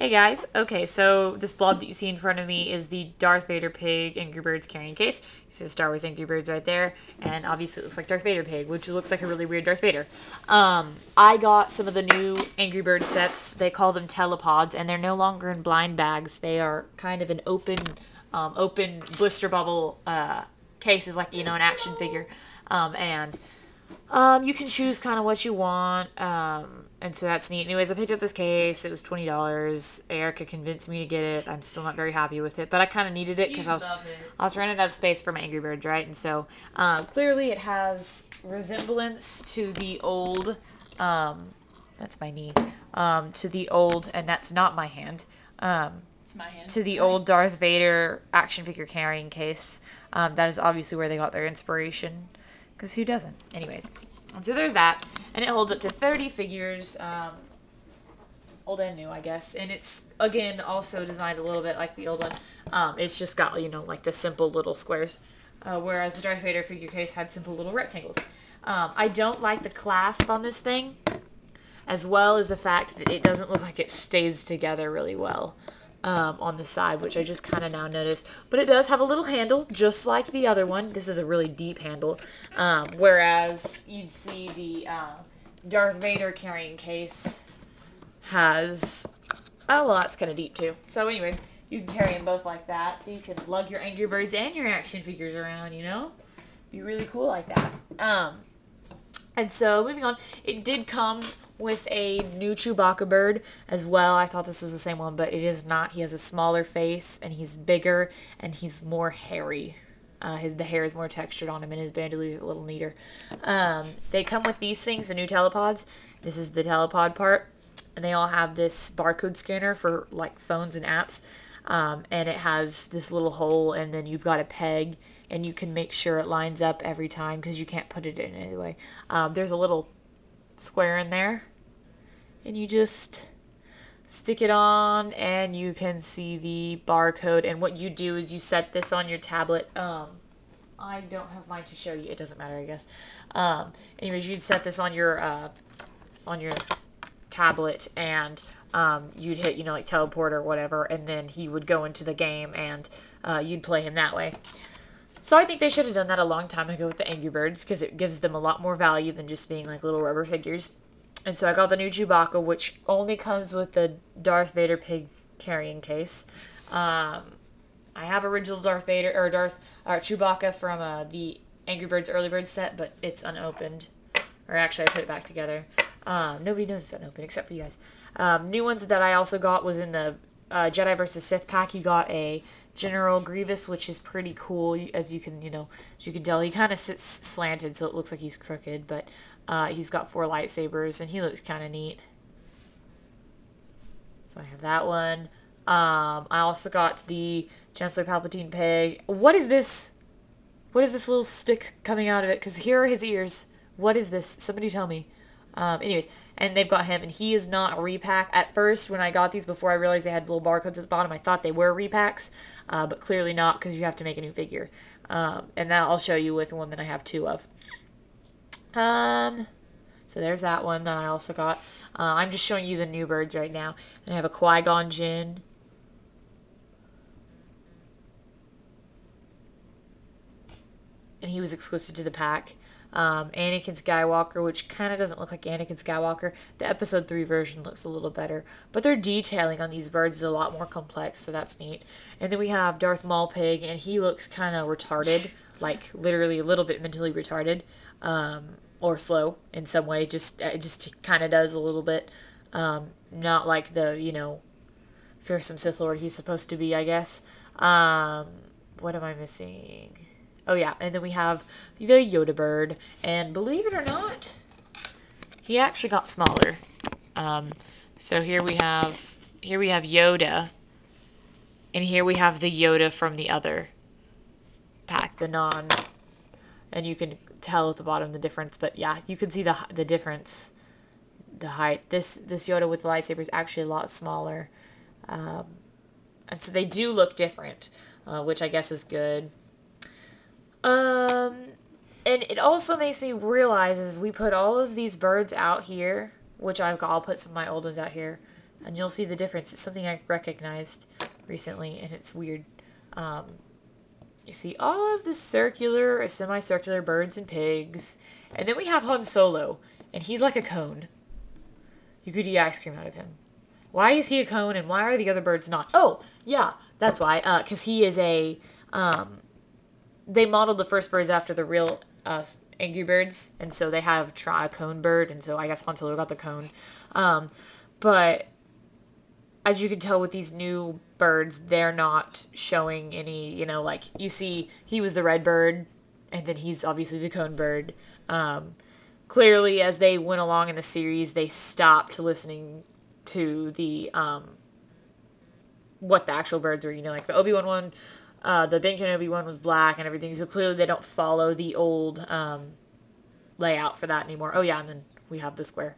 Hey guys, okay, so this blob that you see in front of me is the Darth Vader Pig Angry Birds carrying case. You see the Star Wars Angry Birds right there, and obviously it looks like Darth Vader Pig, which looks like a really weird Darth Vader. I got some of the new Angry Bird sets. They call them telepods, and they're no longer in blind bags. They are kind of an open blister bubble cases, like, you know, an action figure. You can choose kind of what you want, and so that's neat. Anyways, I picked up this case. It was $20. Erica convinced me to get it. I'm still not very happy with it, but I kind of needed it because I was running out of space for my Angry Birds, right? And so clearly it has resemblance to the old, that's my knee, to the old, and that's not my hand, It's my hand. to the old Darth Vader action figure carrying case. That is obviously where they got their inspiration. Because who doesn't? Anyways. So there's that. And it holds up to 30 figures. Old and new, I guess. And it's, again, also designed a little bit like the old one. It's just got, you know, like the simple little squares. Whereas the Darth Vader figure case had simple little rectangles. I don't like the clasp on this thing. As well as the fact that it doesn't look like it stays together really well. On the side, which I just kind of now noticed. But it does have a little handle, just like the other one. This is a really deep handle. Whereas you'd see the Darth Vader carrying case has... Oh, well, that's kind of deep, too. So anyways, you can carry them both like that. So you can lug your Angry Birds and your action figures around, you know? Be really cool like that. And so, moving on, it did come with a new Chewbacca bird as well. I thought this was the same one, but it is not. He has a smaller face, and he's bigger, and he's more hairy. The hair is more textured on him, and his bandolier is a little neater. They come with these things, the new telepods. This is the telepod part, and they all have this barcode scanner for, like, phones and apps. And it has this little hole, and then you've got a peg, and you can make sure it lines up every time because you can't put it in anyway. There's a little square in there, and you just stick it on, and you can see the barcode. And what you do is you set this on your tablet. I don't have mine to show you. It doesn't matter, I guess. Anyways, you'd set this on your tablet, and you'd hit, you know, like teleport or whatever, and then he would go into the game, and you'd play him that way. So I think they should have done that a long time ago with the Angry Birds, because it gives them a lot more value than just being like little rubber figures. And so I got the new Chewbacca, which only comes with the Darth Vader pig carrying case. I have original Darth Vader, or Chewbacca from the Angry Birds Early Bird set, but it's unopened. Or actually, I put it back together. Nobody knows it's unopened, except for you guys. New ones that I also got was in the Jedi vs. Sith pack. You got a General Grievous, which is pretty cool, as you can tell. He kind of sits slanted, so it looks like he's crooked, but he's got 4 lightsabers, and he looks kind of neat. So I have that one. I also got the Chancellor Palpatine pig. What is this? What is this little stick coming out of it? Because here are his ears. What is this? Somebody tell me. Anyways, and they've got him, and he is not a repack. At first, when I got these, before I realized they had little barcodes at the bottom, I thought they were repacks, but clearly not, because you have to make a new figure. And that I'll show you with one that I have 2 of. So there's that one that I also got. I'm just showing you the new birds right now. And I have a Qui-Gon Jinn. And he was exclusive to the pack. Anakin Skywalker, which kind of doesn't look like Anakin Skywalker. The episode 3 version looks a little better. But their detailing on these birds is a lot more complex, so that's neat. And then we have Darth Maul Pig, and he looks kind of retarded. Like, literally a little bit mentally retarded. Or slow in some way. It just kind of does a little bit. Not like the, you know, fearsome Sith Lord he's supposed to be, I guess. What am I missing? Oh, yeah, and then we have the Yoda bird, and believe it or not, he actually got smaller. So here we have Yoda, and here we have the Yoda from the other pack, and you can tell at the bottom the difference, but yeah, you can see the difference, the height. This Yoda with the lightsaber is actually a lot smaller, and so they do look different, which I guess is good. And it also makes me realize is we put all of these birds out here, which I'll put some of my old ones out here. And you'll see the difference. It's something I recognized recently, and it's weird. You see all of the circular or semicircular birds and pigs. And then we have Han Solo, and he's like a cone. You could eat ice cream out of him. Why is he a cone, and why are the other birds not? Oh, yeah, that's why. Because he is a... they modeled the first birds after the real Angry Birds, and so they have a cone bird, and so I guess Han Solo got the cone. But as you can tell with these new birds, they're not showing any, you know, like, you see he was the red bird, and then he's obviously the cone bird. Clearly, as they went along in the series, they stopped listening to the, what the actual birds were, you know, like the Obi-Wan one, the Ben Kenobi one was black and everything, so clearly they don't follow the old, layout for that anymore. Oh yeah, and then we have the square.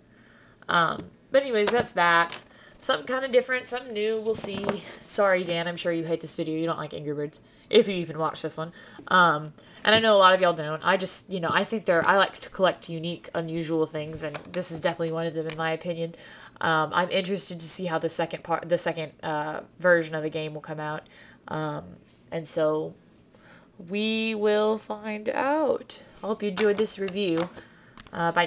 But anyways, that's that. Something kind of different, something new, we'll see. Sorry, Dan, I'm sure you hate this video. You don't like Angry Birds, if you even watch this one. And I know a lot of y'all don't. I just, you know, I think I like to collect unique, unusual things, and this is definitely one of them in my opinion. I'm interested to see how the second version of the game will come out. And so we will find out. I hope you enjoyed this review. Bye, Dan.